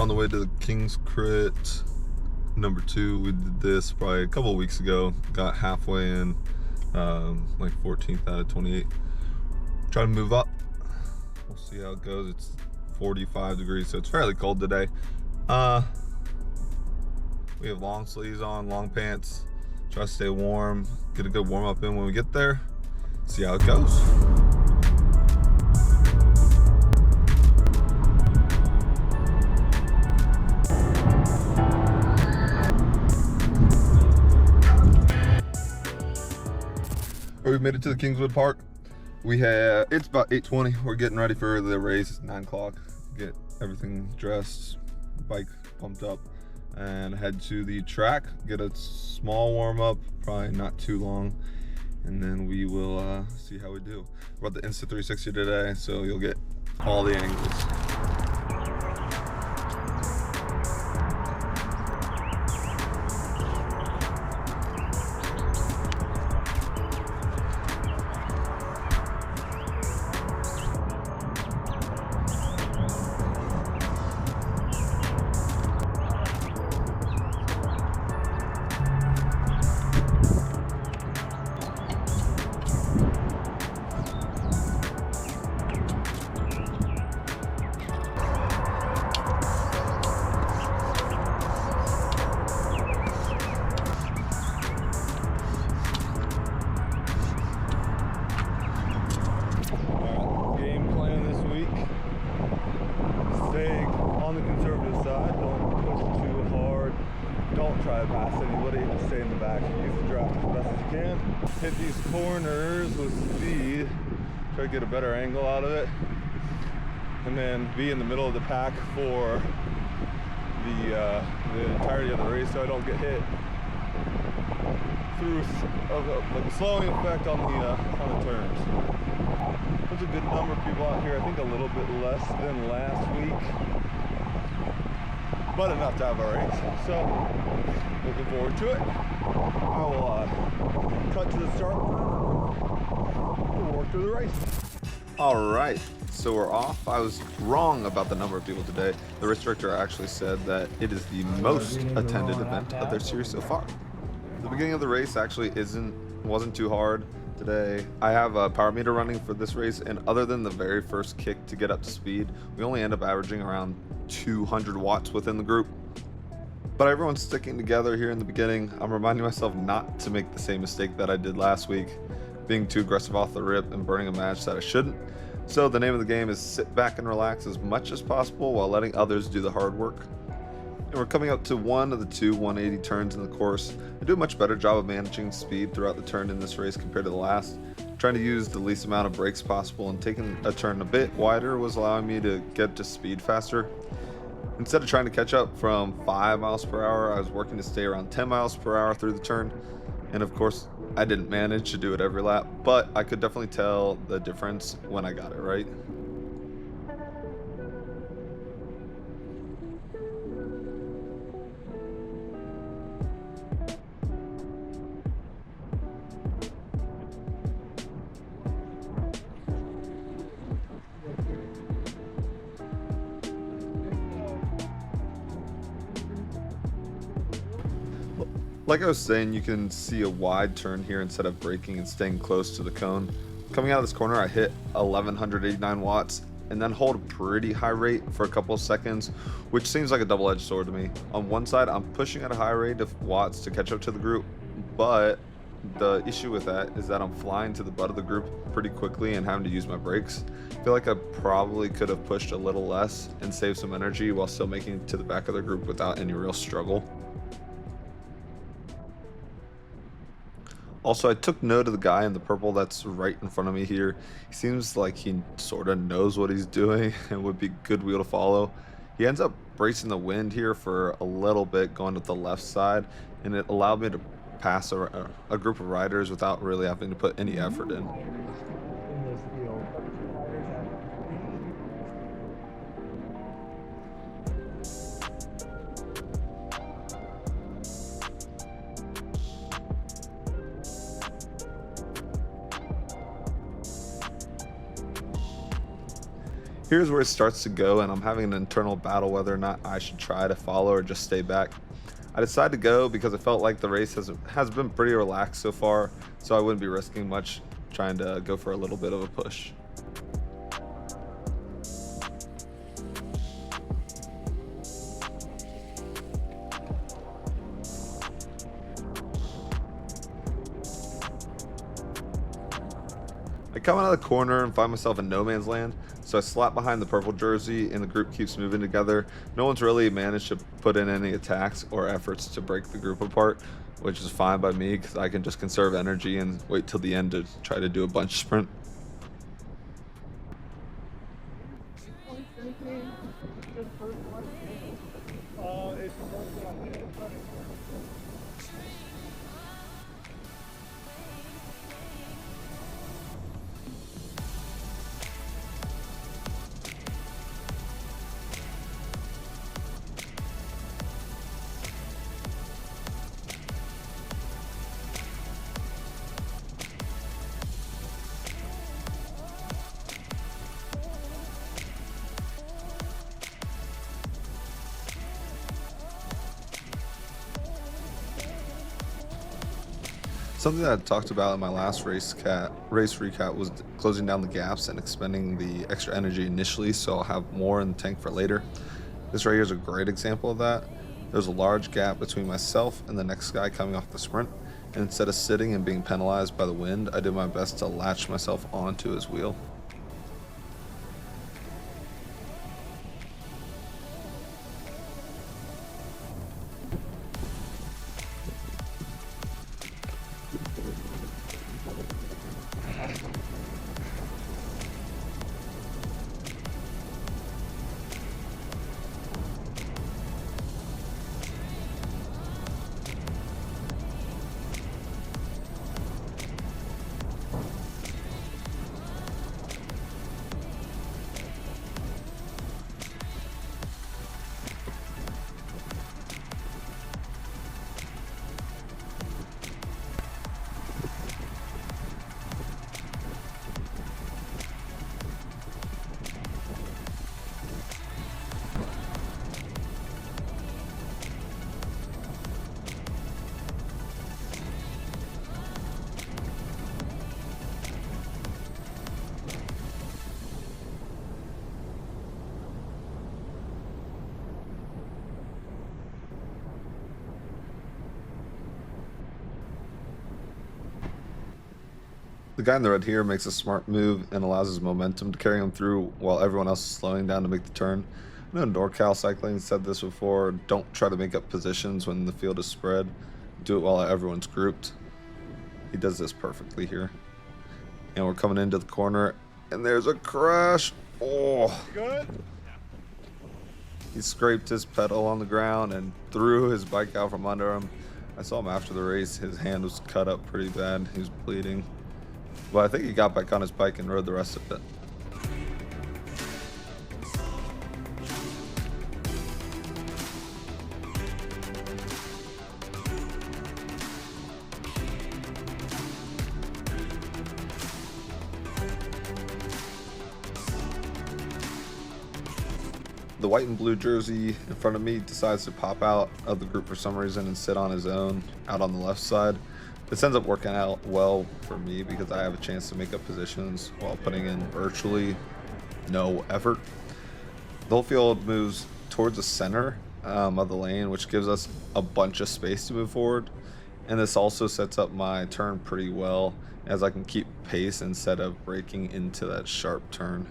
On the way to the Kings Crit number 2. We did this probably a couple of weeks ago. Got halfway in, like 14th out of 28. Trying to move up. We'll see how it goes. It's 45 degrees, so it's fairly cold today. We have long sleeves on, long pants. Try to stay warm, get a good warm up in when we get there. See how it goes. We've made it to the Kingswood Park. It's about 8:20. We're getting ready for the race. It's 9 o'clock. Get everything dressed, bike pumped up, and head to the track. Get a small warm up, probably not too long, and then we will see how we do. We're at the Insta360 today, so you'll get all the angles. On the conservative side, don't push too hard, don't try to pass anybody, just stay in the back, use the draft as best as you can. Hit these corners with speed, try to get a better angle out of it, and then be in the middle of the pack for the entirety of the race so I don't get hit through like a slowing effect on the turns. There's a good number of people out here, I think a little bit less than last week, but enough to have a race. So, looking forward to it. I will cut to the start and work through the race. All right, so we're off. I was wrong about the number of people today. The race director actually said that it is the most attended event of their series so far. The beginning of the race actually wasn't too hard today. I have a power meter running for this race, and other than the very first kick to get up to speed, we only end up averaging around 200 watts within the group. But everyone's sticking together here in the beginning. I'm reminding myself not to make the same mistake that I did last week, being too aggressive off the rip and burning a match that I shouldn't. So the name of the game is sit back and relax as much as possible while letting others do the hard work. And we're coming up to one of the two 180 turns in the course. I do a much better job of managing speed throughout the turn in this race compared to the last. Trying to use the least amount of brakes possible, and taking a turn a bit wider was allowing me to get to speed faster. Instead of trying to catch up from 5 miles per hour, I was working to stay around 10 miles per hour through the turn. And of course, I didn't manage to do it every lap, but I could definitely tell the difference when I got it right. Like I was saying, you can see a wide turn here instead of braking and staying close to the cone. Coming out of this corner, I hit 1189 watts and then hold a pretty high rate for a couple of seconds, which seems like a double-edged sword to me. On one side, I'm pushing at a high rate of watts to catch up to the group, but the issue with that is that I'm flying to the butt of the group pretty quickly and having to use my brakes. I feel like I probably could have pushed a little less and saved some energy while still making it to the back of the group without any real struggle. Also, I took note of the guy in the purple that's right in front of me here. He seems like he sort of knows what he's doing and would be a good wheel to follow. He ends up bracing the wind here for a little bit, going to the left side, and it allowed me to pass a group of riders without really having to put any effort in. Here's where it starts to go, and I'm having an internal battle whether or not I should try to follow or just stay back. I decided to go because it felt like the race has been pretty relaxed so far, so I wouldn't be risking much trying to go for a little bit of a push. I come out of the corner and find myself in no man's land, so I slap behind the purple jersey and the group keeps moving together. No one's really managed to put in any attacks or efforts to break the group apart, which is fine by me because I can just conserve energy and wait till the end to try to do a bunch sprint. Something that I talked about in my last race recap was closing down the gaps and expending the extra energy initially so I'll have more in the tank for later. This right here is a great example of that. There's a large gap between myself and the next guy coming off the sprint, and instead of sitting and being penalized by the wind, I did my best to latch myself onto his wheel. The guy in the red here makes a smart move and allows his momentum to carry him through while everyone else is slowing down to make the turn. I know NorCal Cycling said this before, don't try to make up positions when the field is spread. Do it while everyone's grouped. He does this perfectly here. And we're coming into the corner and there's a crash. Oh, You good? he scraped his pedal on the ground and threw his bike out from under him. I saw him after the race. His hand was cut up pretty bad. He was bleeding. But I think he got back on his bike and rode the rest of it. The white and blue jersey in front of me decides to pop out of the group for some reason and sit on his own out on the left side. This ends up working out well for me because I have a chance to make up positions while putting in virtually no effort. The whole field moves towards the center of the lane, which gives us a bunch of space to move forward. And this also sets up my turn pretty well as I can keep pace instead of breaking into that sharp turn.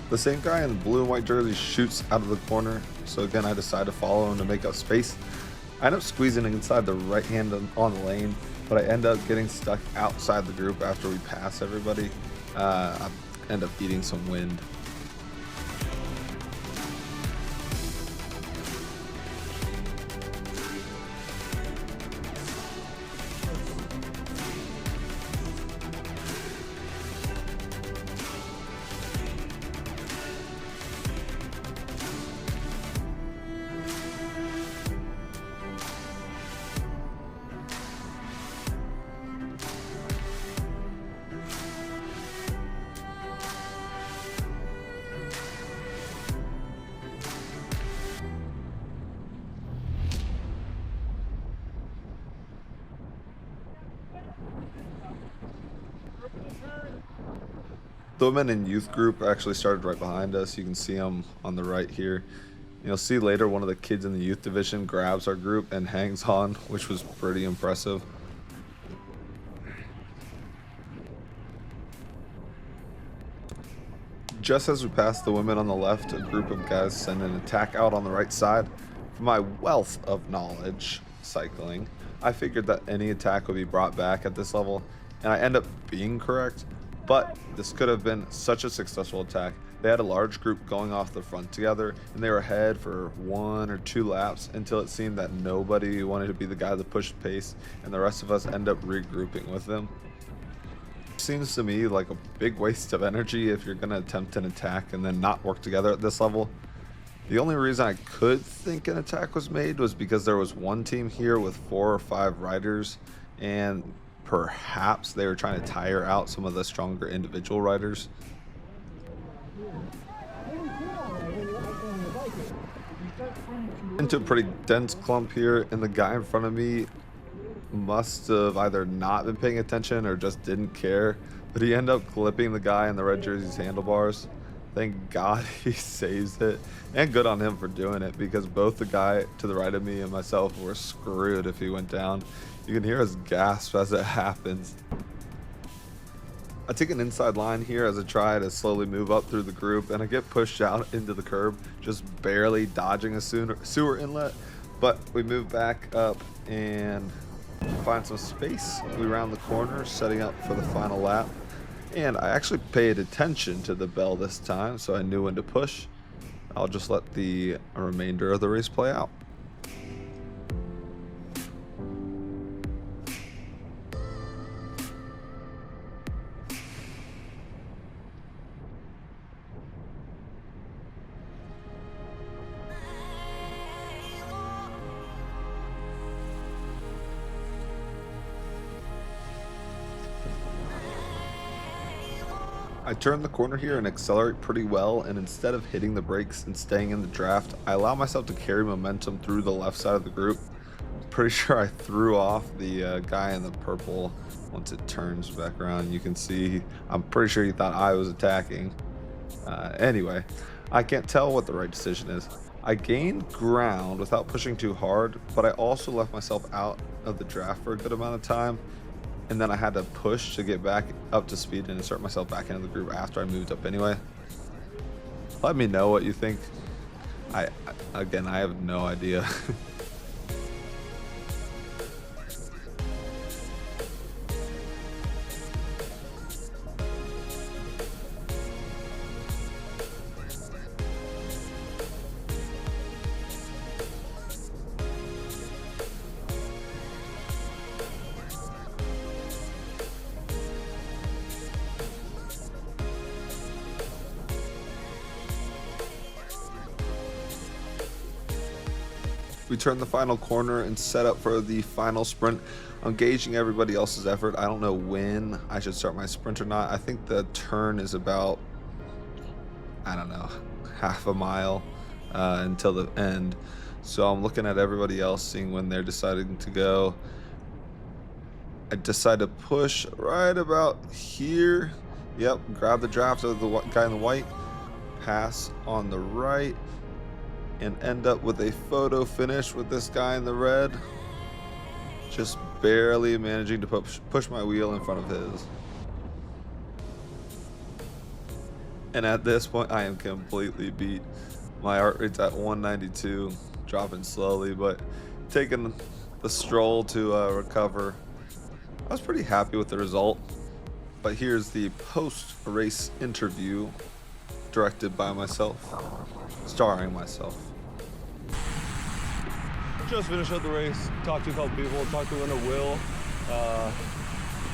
The same guy in the blue and white jersey shoots out of the corner, so again I decide to follow him to make up space. I end up squeezing inside the right hand on the lane, but I end up getting stuck outside the group after we pass everybody. I end up eating some wind. The women in youth group actually started right behind us. You can see them on the right here. You'll see later one of the kids in the youth division grabs our group and hangs on, which was pretty impressive. Just as we passed the women on the left, a group of guys send an attack out on the right side. For my wealth of knowledge cycling, I figured that any attack would be brought back at this level, and I end up being correct. But this could have been such a successful attack. They had a large group going off the front together, and they were ahead for 1 or 2 laps until it seemed that nobody wanted to be the guy that pushed pace, and the rest of us end up regrouping with them. Seems to me like a big waste of energy if you're going to attempt an attack and then not work together at this level. The only reason I could think an attack was made was because there was one team here with 4 or 5 riders, and perhaps they were trying to tire out some of the stronger individual riders. Into a pretty dense clump here, and the guy in front of me must have either not been paying attention or just didn't care, but he ended up clipping the guy in the red jersey's handlebars. Thank God he saves it, and good on him for doing it, because both the guy to the right of me and myself were screwed if he went down. You can hear us gasp as it happens. I take an inside line here as I try to slowly move up through the group, and I get pushed out into the curb, just barely dodging a sewer inlet, but we move back up and find some space. We round the corner, setting up for the final lap, and I actually paid attention to the bell this time, so I knew when to push. I'll just let the remainder of the race play out. I turn the corner here and accelerate pretty well, and instead of hitting the brakes and staying in the draft, I allow myself to carry momentum through the left side of the group. Pretty sure I threw off the guy in the purple once it turns back around. You can see, I'm pretty sure he thought I was attacking. Anyway, I can't tell what the right decision is. I gained ground without pushing too hard, but I also left myself out of the draft for a good amount of time. And then I had to push to get back up to speed and insert myself back into the group after I moved up anyway. Let me know what you think. Again, I have no idea. We turn the final corner and set up for the final sprint. I'm gauging everybody else's effort. I don't know when I should start my sprint or not. I think the turn is about, I don't know, half a mile until the end. So I'm looking at everybody else, seeing when they're deciding to go. I decide to push right about here. Yep, grab the draft of the guy in the white, pass on the right, and end up with a photo finish with this guy in the red, just barely managing to push my wheel in front of his. And at this point, I am completely beat. My heart rate's at 192, dropping slowly, but taking the stroll to recover. I was pretty happy with the result, but here's the post-race interview directed by myself, starring myself. Just finished up the race, talked to a couple people, talked to winner Will,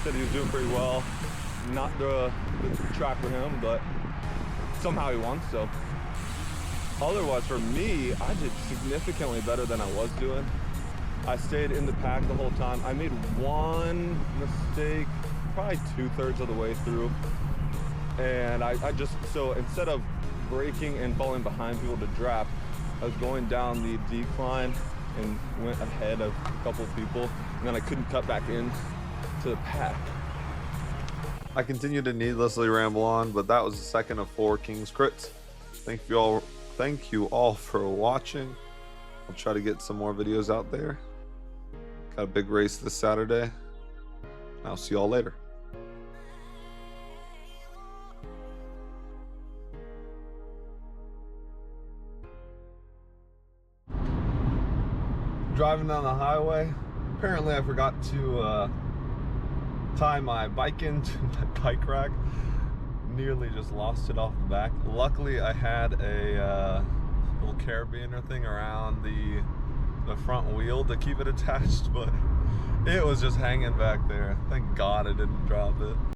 said he was doing pretty well. Not the track for him, but somehow he won, so. Otherwise, for me, I did significantly better than I was doing. I stayed in the pack the whole time. I made one mistake, probably 2/3 of the way through. And so instead of braking and falling behind people to draft, I was going down the decline and went ahead of a couple of people, and then I couldn't cut back in to the pack. I continue to needlessly ramble on, but that was the second of 4 Kings Crits. Thank you all for watching. I'll try to get some more videos out there. Got a big race this Saturday. I'll see y'all later. Driving down the highway. Apparently I forgot to tie my bike into my bike rack. Nearly just lost it off the back. Luckily I had a little carabiner thing around the front wheel to keep it attached, but it was just hanging back there. Thank God I didn't drop it.